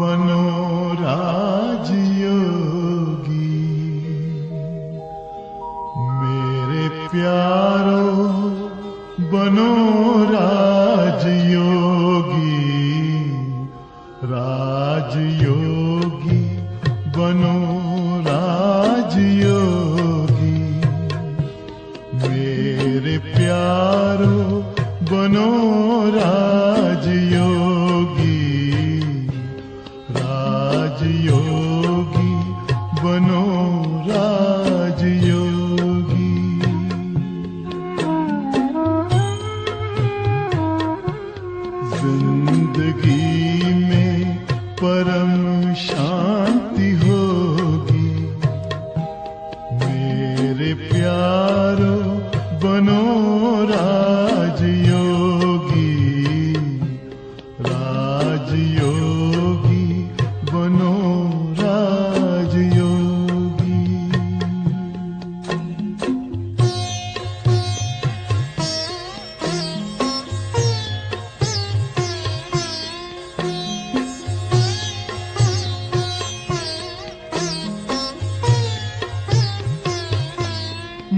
बनो राजयोगी। मेरे प्यारो बनो राजयोगी। राजयोगी बनो राजयोगी। मेरे प्यारो बनो राजयोगी। राजयोगी बनो राजयोगी। जिंदगी में परम शांति होगी। मेरे प्यारो बनो राजयोगी। राजयोगी बनो राजयोगी।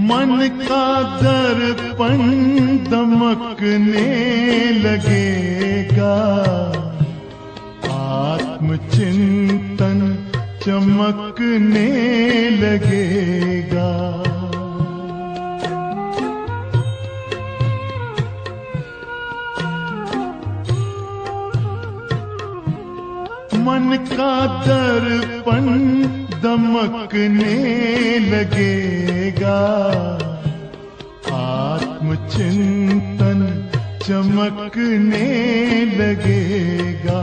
मन का दर्पण दमकने लगेगा। आत्मचिंतन चमकने लगेगा। मन का दर्पण दमकने लगेगा। आत्मचिंतन चमकने लगेगा।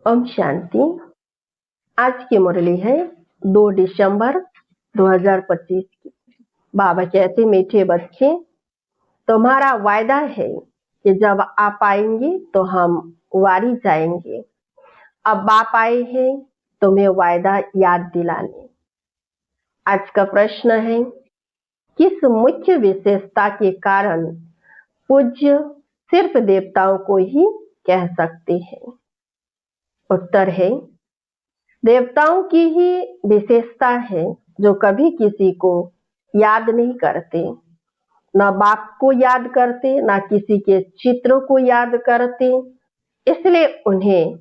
ओम शांति। आज की मुरली है 2 दिसंबर 2025 की। बाबा कहते, मीठे बच्चे, तुम्हारा वायदा है कि जब आप आएंगे तो हम वारी जाएंगे। अब बाप आए हैं तुम्हें वायदा याद दिलाने। आज का प्रश्न है, किस मुख्य विशेषता के कारण पूज्य सिर्फ देवताओं को ही कह सकते हैं? उत्तर है, देवताओं की ही विशेषता है जो कभी किसी को याद नहीं करते, न बाप को याद करते, न किसी के चित्रों को याद करते, इसलिए उन्हें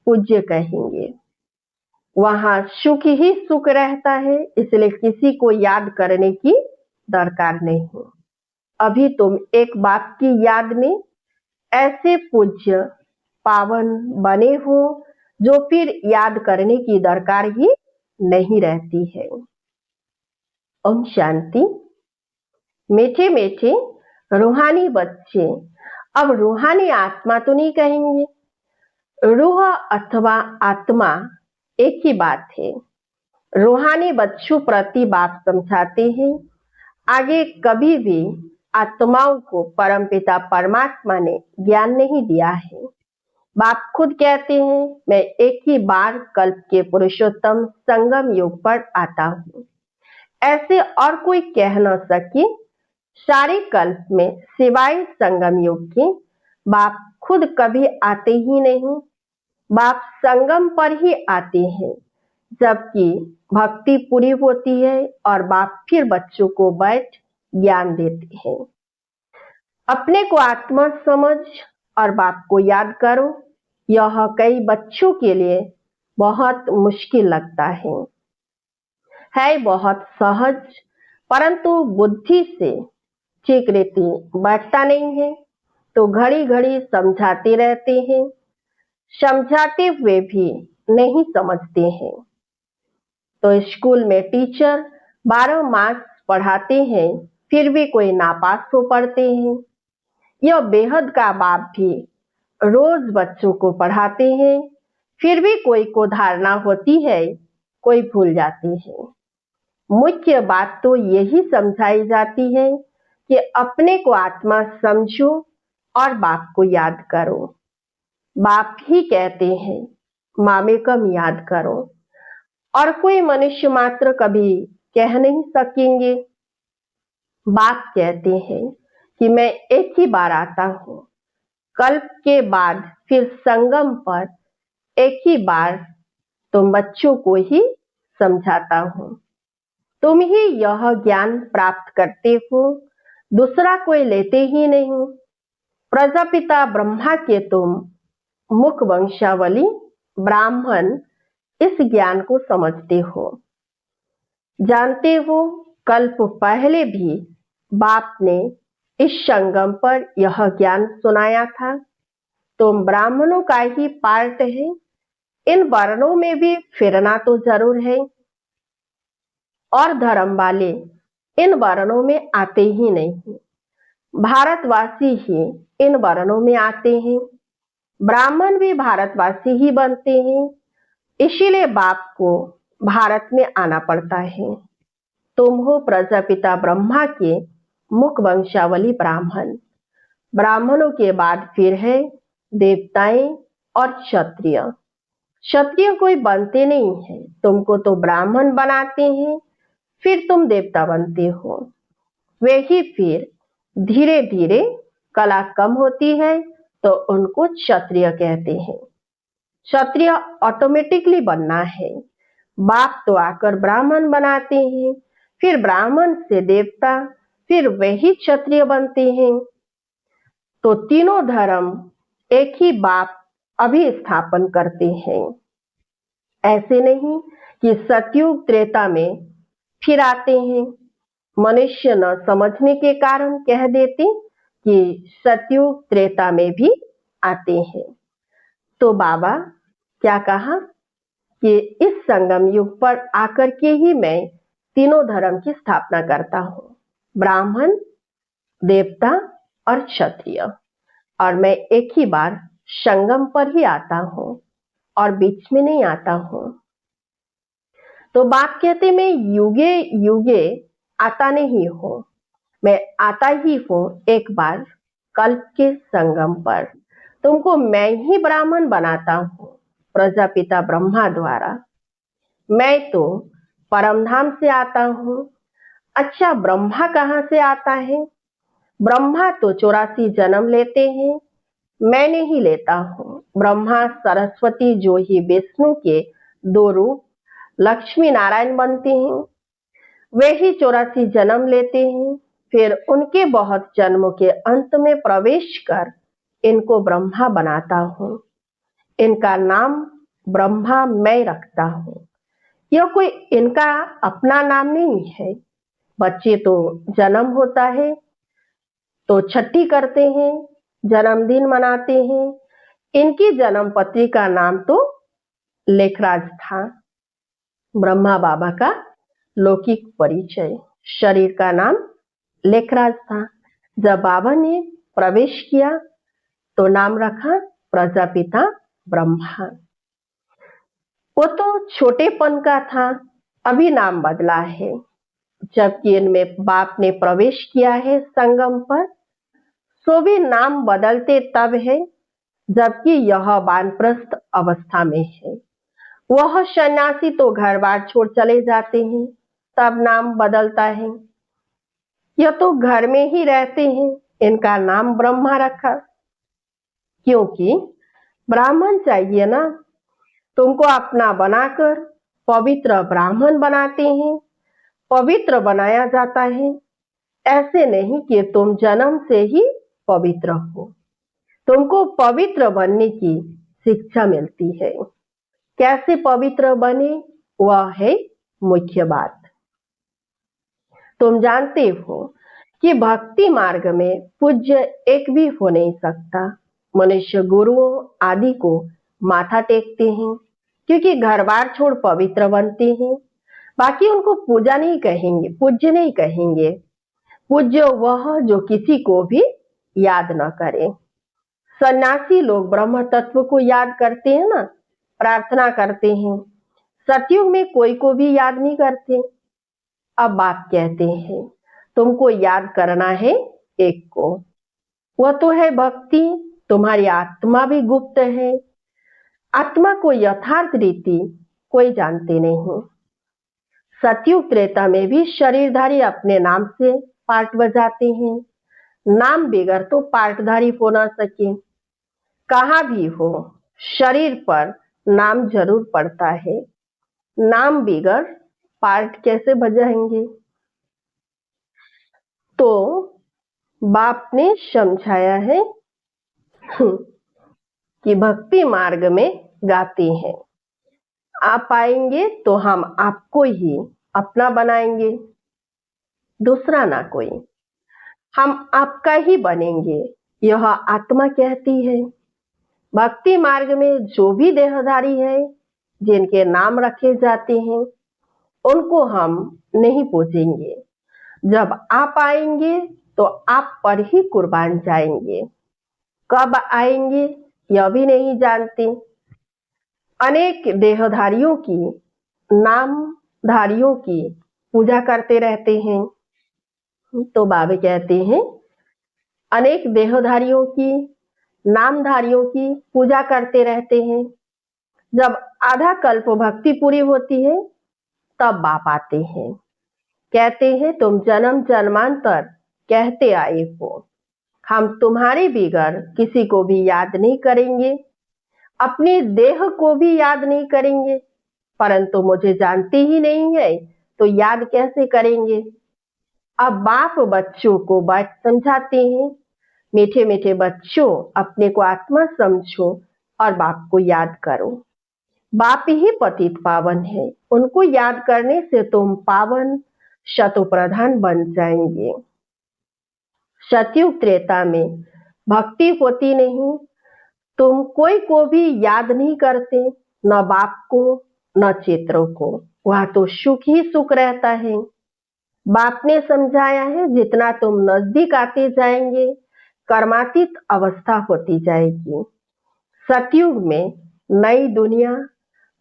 पूज्य कहेंगे। वहां सुख ही सुख रहता है, इसलिए किसी को याद करने की दरकार नहीं। अभी तुम एक बाप की याद में ऐसे पूज्य पावन बने हो जो फिर याद करने की दरकार ही नहीं रहती है। ओम शांति। मीठे मीठे रूहानी बच्चे, अब रूहानी आत्मा तो नहीं कहेंगे। रूह अथवा आत्मा एक ही बात है। रूहानी बच्चों प्रति बाप समझाते हैं, आगे कभी भी आत्माओं को परमपिता परमात्मा ने ज्ञान नहीं दिया है। बाप खुद कहते हैं, मैं एक ही बार कल्प के पुरुषोत्तम संगम युग पर आता हूँ। ऐसे और कोई कह न सके सारे कल्प में सिवाय संगम युग के। बाप खुद कभी आते ही नहीं। बाप संगम पर ही आते हैं जबकि भक्ति पूरी होती है और बाप फिर बच्चों को बैठ ज्ञान देते हैं। अपने को आत्मा समझ और बाप को याद करो। यह कई बच्चों के लिए बहुत मुश्किल लगता है बहुत सहज, परंतु बुद्धि से ठीक रीति बैठता नहीं है, तो घड़ी घड़ी समझाते रहते हैं। समझाते हुए भी नहीं समझते हैं। तो स्कूल में टीचर 12 मास पढ़ाते हैं, फिर भी कोई नापास हो पड़ते हैं। यह बेहद का बाप भी रोज बच्चों को पढ़ाते हैं, फिर भी कोई को धारणा होती है, कोई भूल जाती है। मुख्य बात तो यही समझाई जाती है कि अपने को आत्मा समझो और बाप को याद करो। बाप ही कहते हैं, मामेकम याद करो, और कोई मनुष्य मात्र कभी कह नहीं सकेंगे। बाप कहते हैं कि मैं एक ही बार आता हूँ, कल्प के बाद फिर संगम पर एक ही बार तुम बच्चों को ही समझाता हूँ। तुम ही यह ज्ञान प्राप्त करते हो, दूसरा कोई लेते ही नहीं। प्रजापिता ब्रह्मा के तुम मुख वंशावली ब्राह्मण इस ज्ञान को समझते हो, जानते हो। कल्प पहले भी बाप ने इस संगम पर यह ज्ञान सुनाया था। तुम ब्राह्मणों का ही पार्ट है, इन वर्णों में भी फिरना तो जरूर है, और धर्म वाले इन वर्णों में आते ही नहीं। भारतवासी ही इन वर्णों में आते हैं, ब्राह्मण भी भारतवासी ही बनते हैं, इसीलिए बाप को भारत में आना पड़ता है। तुम हो प्रजापिता ब्रह्मा के मुख वंशावली ब्राह्मण। ब्राह्मणों के बाद फिर है देवताएं और क्षत्रिय। क्षत्रिय कोई बनते नहीं है, तुमको तो ब्राह्मण बनाते हैं, फिर तुम देवता बनते हो। वे ही फिर धीरे धीरे कला कम होती है तो उनको क्षत्रिय कहते हैं। क्षत्रिय ऑटोमेटिकली बनना है, बाप तो आकर ब्राह्मण बनाते हैं, फिर ब्राह्मण से देवता, फिर वही क्षत्रिय बनते हैं। तो तीनों धर्म एक ही बाप अभी स्थापन करते हैं। ऐसे नहीं कि सतयुग त्रेता में फिर आते हैं। मनुष्य न समझने के कारण कह देते कि सतयुग त्रेता में भी आते हैं। तो बाबा क्या कहा कि इस संगम युग पर आकर के ही मैं तीनों धर्म की स्थापना करता हूँ, ब्राह्मण, देवता और क्षत्रिय, और मैं एक ही बार संगम पर ही आता हूँ और बीच में नहीं आता हूँ। तो बाप कहते मैं युगे युगे आता नहीं हूँ, मैं आता ही हूँ एक बार कल्प के संगम पर। तुमको मैं ही ब्राह्मण बनाता हूँ प्रजापिता ब्रह्मा द्वारा। मैं तो परमधाम से आता हूँ। अच्छा, ब्रह्मा कहाँ से आता है? ब्रह्मा तो 84 जन्म लेते हैं, मैं नहीं लेता हूँ। ब्रह्मा सरस्वती जो ही विष्णु के दो रूप लक्ष्मी नारायण बनते हैं, वे ही 84 जन्म लेते हैं, फिर उनके बहुत जन्मों के अंत में प्रवेश कर इनको ब्रह्मा बनाता हूँ। इनका नाम ब्रह्मा मैं रखता हूँ। यह कोई इनका अपना नाम नहीं है। बच्चे तो जन्म होता है तो छठी करते हैं, जन्मदिन मनाते हैं। इनकी जन्म पत्री का नाम तो लेखराज था। ब्रह्मा बाबा का लौकिक परिचय, शरीर का नाम लेखराज था। जब बाबा ने प्रवेश किया तो नाम रखा प्रजापिता ब्रह्मा। वो तो छोटेपन का था, अभी नाम बदला है। जबकि इनमें बाप ने प्रवेश किया है संगम पर, सो भी नाम बदलते तब है जबकि यह वानप्रस्थ अवस्था में है। वह सन्यासी तो घर बार छोड़ चले जाते हैं, तब नाम बदलता है। यह तो घर में ही रहते हैं, इनका नाम ब्रह्मा रखा, क्योंकि ब्राह्मण चाहिए ना। तुमको अपना बनाकर पवित्र ब्राह्मण बनाते हैं, पवित्र बनाया जाता है। ऐसे नहीं कि तुम जन्म से ही पवित्र हो, तुमको पवित्र बनने की शिक्षा मिलती है। कैसे पवित्र बने, वह है मुख्य बात। तुम जानते हो कि भक्ति मार्ग में पूज्य एक भी हो नहीं सकता। मनुष्य गुरुओं आदि को माथा टेकते हैं क्योंकि घर बार छोड़ पवित्र बनते हैं। बाकी उनको पूजा नहीं कहेंगे, पूज्य नहीं कहेंगे। पूज्य वह जो किसी को भी याद न करे। सन्यासी लोग ब्रह्म तत्व को याद करते हैं ना, प्रार्थना करते हैं। सतयुग में कोई को भी याद नहीं करते। अब बाप कहते हैं तुमको याद करना है एक को, वह तो है भक्ति। तुम्हारी आत्मा भी गुप्त है, आत्मा को यथार्थ रीति कोई जानते नहीं। सतयुग त्रेता में भी शरीरधारी अपने नाम से पार्ट बजाते हैं, नाम बिगर तो पार्टधारी हो ना सके। कहाँ भी हो, शरीर पर नाम जरूर पड़ता है। नाम बिगर पाठ कैसे बजाएंगे? तो बाप ने समझाया है कि भक्ति मार्ग में गाते हैं, आप आएंगे तो हम आपको ही अपना बनाएंगे, दूसरा ना कोई, हम आपका ही बनेंगे, यह आत्मा कहती है। भक्ति मार्ग में जो भी देहधारी है, जिनके नाम रखे जाते हैं, उनको हम नहीं पूजेंगे। जब आप आएंगे तो आप पर ही कुर्बान जाएंगे। कब आएंगे यह भी नहीं जानते। अनेक देहधारियों की, नामधारियों की पूजा करते रहते हैं। तो बाबा कहते हैं अनेक देहधारियों की, नामधारियों की पूजा करते रहते हैं। जब आधा कल्प भक्ति पूरी होती है तब बाप आते हैं, कहते हैं तुम जन्म जन्मांतर कहते आए हो, हम तुम्हारे बिगर किसी को भी याद नहीं करेंगे, अपने देह को भी याद नहीं करेंगे, परंतु मुझे जानते ही नहीं है तो याद कैसे करेंगे। अब बाप बच्चों को बात समझाते हैं, मीठे मीठे बच्चों अपने को आत्मा समझो और बाप को याद करो। बाप ही पतित पावन है, उनको याद करने से तुम पावन शतो प्रधान बन जाएंगे। सतयुग त्रेता में भक्ति होती नहीं, तुम कोई को भी याद नहीं करते, न बाप को न चित्रों को, वहां तो सुख ही सुख रहता है। बाप ने समझाया है जितना तुम नजदीक आते जाएंगे कर्मातीत अवस्था होती जाएगी। सतयुग में नई दुनिया,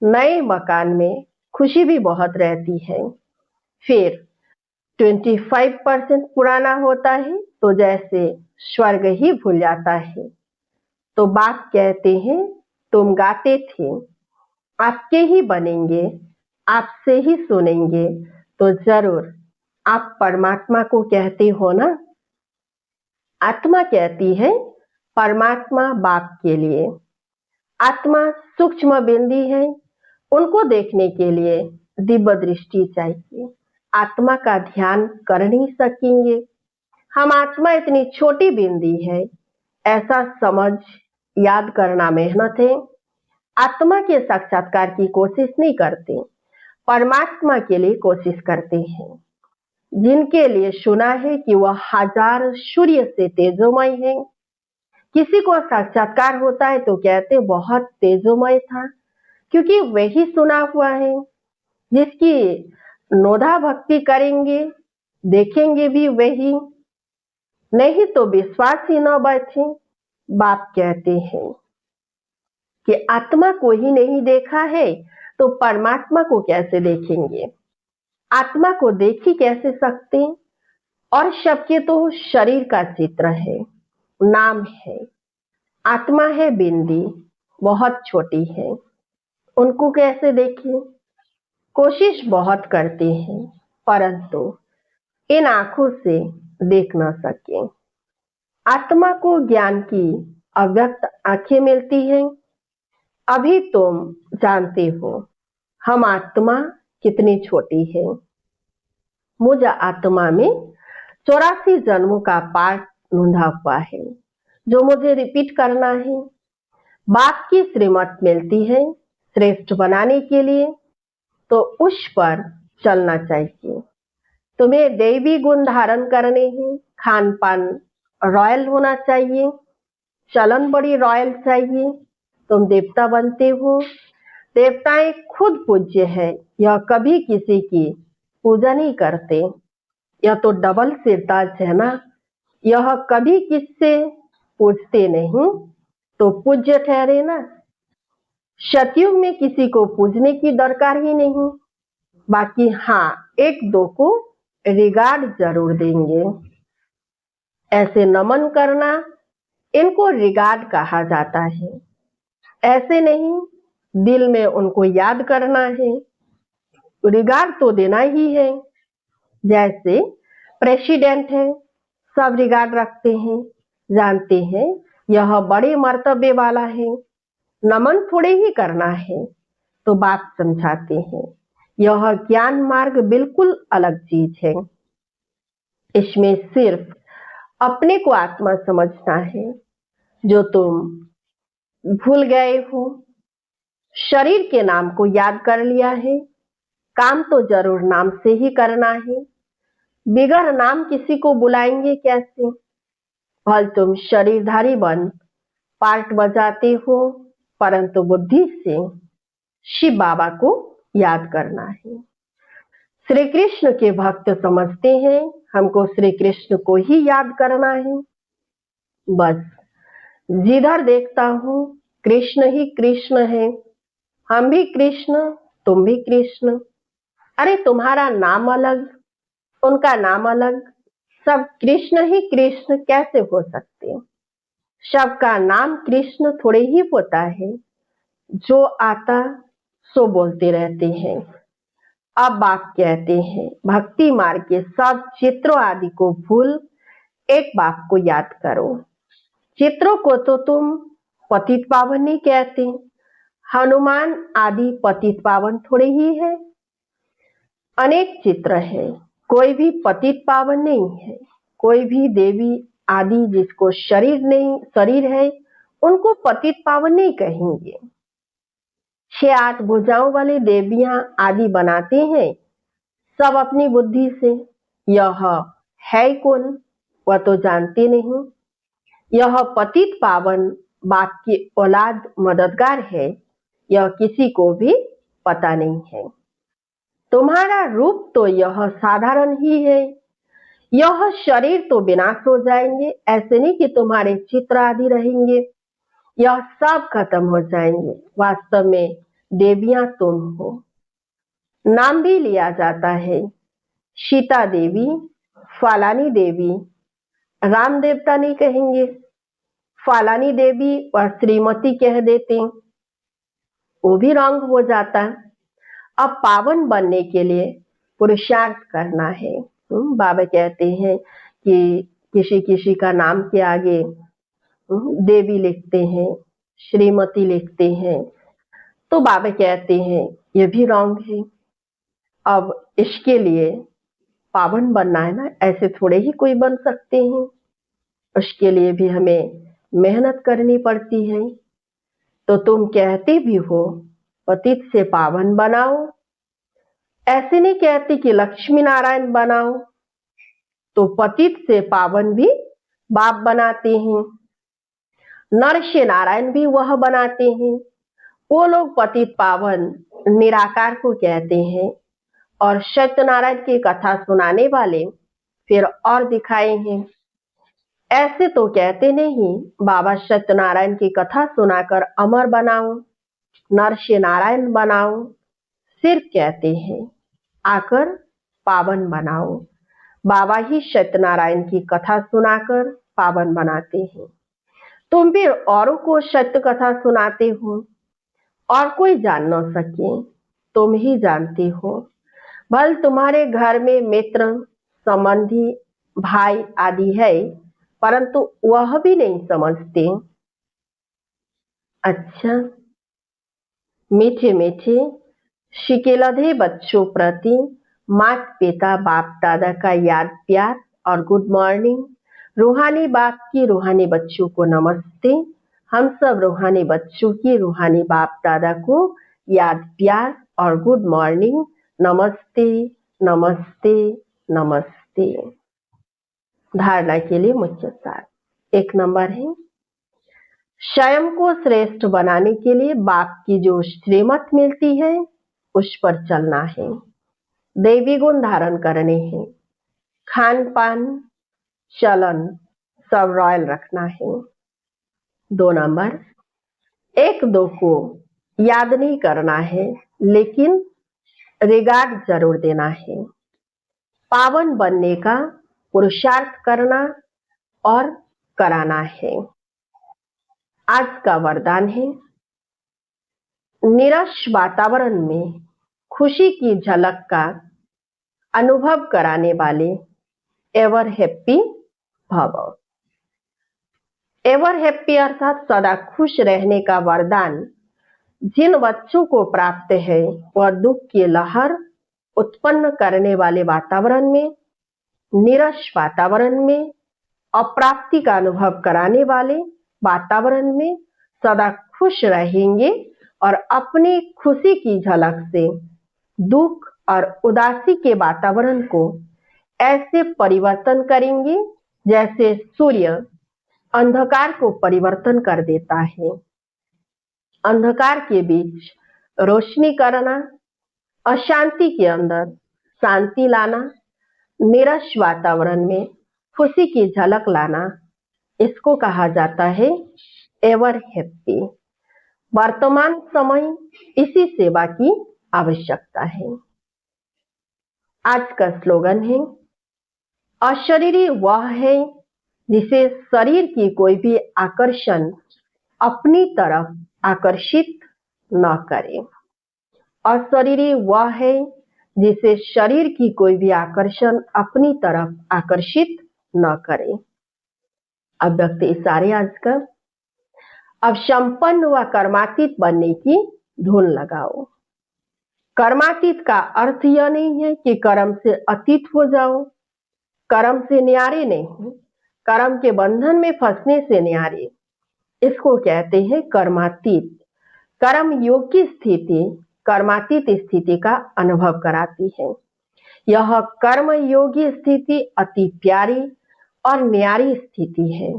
नए मकान में खुशी भी बहुत रहती है। फिर 25% पुराना होता है तो जैसे स्वर्ग ही भूल जाता है। तो बाप कहते हैं तुम गाते थे, आपके ही बनेंगे, आपसे ही सुनेंगे, तो जरूर आप परमात्मा को कहते हो ना। आत्मा कहती है परमात्मा बाप के लिए। आत्मा सूक्ष्म बिंदी है, उनको देखने के लिए दिव्य दृष्टि चाहिए। आत्मा का ध्यान कर नहीं सकेंगे। हम आत्मा इतनी छोटी बिंदी है, ऐसा समझ याद करना मेहनत है। आत्मा के साक्षात्कार की कोशिश नहीं करते, परमात्मा के लिए कोशिश करते हैं। जिनके लिए सुना है कि वह हजार सूर्य से तेजोमय है, किसी को साक्षात्कार होता है तो कहते बहुत तेजोमय था, क्योंकि वही सुना हुआ है। जिसकी नोधा भक्ति करेंगे, देखेंगे भी वही, नहीं तो विश्वास ही न बैठे। बाप कहते हैं कि आत्मा को ही नहीं देखा है तो परमात्मा को कैसे देखेंगे। आत्मा को देख ही कैसे सकते, और सबके तो शरीर का चित्र है, नाम है। आत्मा है बिंदी, बहुत छोटी है, उनको कैसे देखें। कोशिश बहुत करते हैं परंतु इन आंखों से देख न सके। आत्मा को ज्ञान की अव्यक्त आंखें मिलती हैं। अभी तुम जानते हो हम आत्मा कितनी छोटी है। मुझ आत्मा में 84 जन्मों का पाठ नूंधा हुआ है, जो मुझे रिपीट करना है। बाप की श्रीमत मिलती है श्रेष्ठ बनाने के लिए, तो उस पर चलना चाहिए। तुम्हें दैवी गुण धारण करने हैं, खान पान रॉयल होना चाहिए, चलन बड़ी रॉयल चाहिए। तुम देवता बनते हो, देवताएं खुद पूज्य है, यह कभी किसी की पूजा नहीं करते। यह तो डबल सिरताज है ना, यह कभी किससे पूजते नहीं, तो पूज्य ठहरे ना। सतयुग में किसी को पूजने की दरकार ही नहीं, बाकी हाँ एक दो को रिगार्ड जरूर देंगे। ऐसे नमन करना, इनको रिगार्ड कहा जाता है। ऐसे नहीं दिल में उनको याद करना है, रिगार्ड तो देना ही है। जैसे प्रेसिडेंट है, सब रिगार्ड रखते हैं, जानते हैं यह बड़े मर्तबे वाला है, नमन थोड़े ही करना है। तो बाप समझाते हैं, यह ज्ञान मार्ग बिल्कुल अलग चीज है। इसमें सिर्फ अपने को आत्मा समझना है। जो तुम भूल गए हो, शरीर के नाम को याद कर लिया है, काम तो जरूर नाम से ही करना है। बिगर नाम किसी को बुलाएंगे कैसे? भल तुम शरीरधारी बन पार्ट बजाते हो, परंतु बुद्धि से शिव बाबा को याद करना है। श्री कृष्ण के भक्त समझते हैं हमको श्री कृष्ण को ही याद करना है। बस जिधर देखता हूं कृष्ण ही कृष्ण है, हम भी कृष्ण, तुम भी कृष्ण। अरे तुम्हारा नाम अलग, उनका नाम अलग, सब कृष्ण ही कृष्ण कैसे हो सकते? सबका नाम कृष्ण थोड़े ही होता है। जो आता सो बोलते रहते हैं। अब बाप कहते हैं, भक्ति मार्ग के सब चित्रों आदि को भूल एक बाप को याद करो। चित्रों को तो तुम पतित पावन नहीं कहते, हनुमान आदि पतित पावन थोड़े ही है। अनेक चित्र है, कोई भी पतित पावन नहीं है। कोई भी देवी आदि जिसको शरीर है, उनको पतित पावन नहीं कहेंगे। 6-8 भुजाओं वाली देवियां आदि बनाते हैं सब अपनी बुद्धि से। यह है कौन, वह तो जानते नहीं। यह पतित पावन बाप की औलाद मददगार है, यह किसी को भी पता नहीं है। तुम्हारा रूप तो यह साधारण ही है। यह शरीर तो विनाश हो जाएंगे, ऐसे नहीं कि तुम्हारे चित्र आदि रहेंगे, यह सब खत्म हो जाएंगे। वास्तव में देवियां तुम हो। नाम भी लिया जाता है, सीता देवी, फालानी देवी। राम देवता नहीं कहेंगे, फालानी देवी व श्रीमती कह देते, वो भी रंग हो जाता। अब पावन बनने के लिए पुरुषार्थ करना है। बाबा कहते हैं कि किसी किसी का नाम के आगे देवी लिखते हैं, श्रीमती लिखते हैं, तो बाबा कहते हैं ये भी रॉन्ग है। अब इसके लिए पावन बनना है ना, ऐसे थोड़े ही कोई बन सकते हैं। उसके लिए भी हमें मेहनत करनी पड़ती है। तो तुम कहते भी हो पतित से पावन बनाओ, ऐसे नहीं कहती कि लक्ष्मी नारायण बनाओ। तो पतित से पावन भी बाप बनाते हैं, नर से नारायण भी वह बनाते हैं। वो लोग पतित पावन निराकार को कहते हैं, और सत्यनारायण की कथा सुनाने वाले फिर और दिखाए हैं। ऐसे तो कहते नहीं बाबा सत्यनारायण की कथा सुनाकर अमर बनाओ, नर से नारायण बनाओ। सिर्फ कहते हैं आकर पावन बनाओ। बाबा ही सत्यनारायण की कथा सुनाकर पावन बनाते हैं। तुम भी औरों को सत्य कथा सुनाते हो, और कोई जान न सके, तुम ही जानते हो। भल तुम्हारे घर में मित्र, संबंधी, भाई आदि है, परंतु वह भी नहीं समझते। अच्छा, मीठे मीठे शिकेलधे बच्चों प्रति माता पिता बाप दादा का याद प्यार और गुड मॉर्निंग। रूहानी बाप की रूहानी बच्चों को नमस्ते। हम सब रूहानी बच्चों की रूहानी बाप दादा को याद प्यार और गुड मॉर्निंग। नमस्ते नमस्ते नमस्ते। धारणा के लिए मुख्य सार 1 नंबर है, स्वयं को श्रेष्ठ बनाने के लिए बाप की जो श्रीमत मिलती है उस पर चलना है। दैवी गुण धारण करने हैं, खान पान चलन सब रॉयल रखना है। 2 नंबर, 1-2 को याद नहीं करना है, लेकिन रिगार्ड जरूर देना है। पावन बनने का पुरुषार्थ करना और कराना है। आज का वरदान है, निराश वातावरण में खुशी की झलक का अनुभव कराने वाले एवर हैप्पी भव। एवर हैप्पी अर्थात सदा खुश रहने का वरदान जिन बच्चों को प्राप्त है वह दुख की लहर उत्पन्न करने वाले वातावरण में, नीरस वातावरण में, अप्राप्ति का अनुभव कराने वाले वातावरण में सदा खुश रहेंगे और अपनी खुशी की झलक से दुख और उदासी के वातावरण को ऐसे परिवर्तन करेंगे जैसे सूर्य अंधकार को परिवर्तन कर देता है। अंधकार के बीच रोशनी करना, अशांति के अंदर शांति लाना, नीरस वातावरण में खुशी की झलक लाना, इसको कहा जाता है एवर हैप्पी। वर्तमान समय इसी सेवा की आवश्यकता है। आज का स्लोगन है, अशरीरी वह है जिसे शरीर की कोई भी आकर्षण अपनी तरफ आकर्षित न करे। अशरीरी वह है जिसे शरीर की कोई भी आकर्षण अपनी तरफ आकर्षित न करे। अव्यक्त इशारे आज का। अब संपन्न व कर्मातीत बनने की धुन लगाओ। कर्मातीत का अर्थ यह नहीं है कि कर्म से अतीत हो जाओ, कर्म से न्यारे नहीं, कर्म के बंधन में फंसने से न्यारे, इसको कहते हैं कर्मातीत। कर्म योग की स्थिति कर्मातीत स्थिति का अनुभव कराती है। यह कर्म योगी स्थिति अति प्यारी और न्यारी स्थिति है।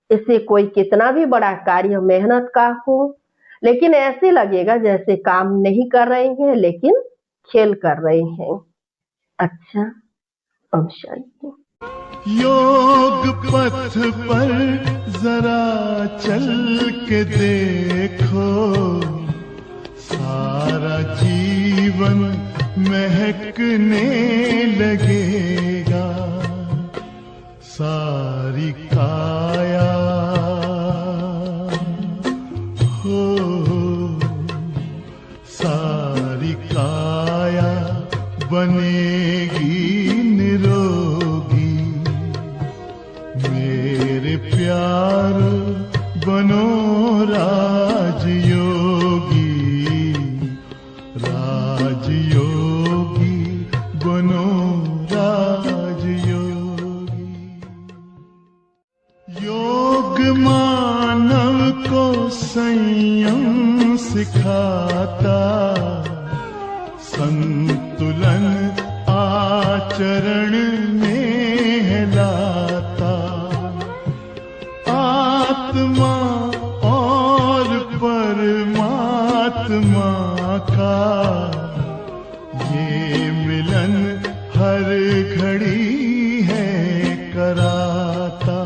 इससे कोई कितना भी बड़ा कार्य मेहनत का हो, लेकिन ऐसे लगेगा जैसे काम नहीं कर रहे हैं लेकिन खेल कर रहे हैं। अच्छा, ओम शांति। योग पथ पर जरा चल के देखो, सारा जीवन महकने लगेगा। सारी काया हो, सारी काया बनेगी निरोगी। मेरे प्यार बनो राजयोगी, राजयोगी बनो राजयोगी। योग मानव को संयम सिखाता, संतुलन आचरण में लाता। आत्मा और परमात्मा का ये मिलन हर घड़ी है कराता।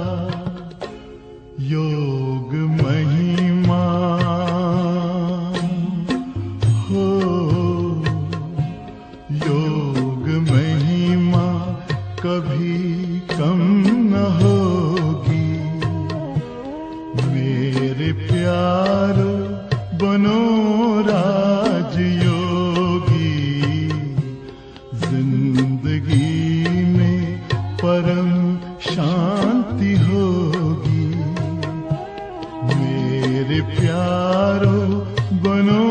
योग महिमा हो, योग महिमा कभी कम न होगी। मेरे प्यारो बनो राजयोगी, जिंदगी में परम शांति होगी। मेरे प्यारो बनो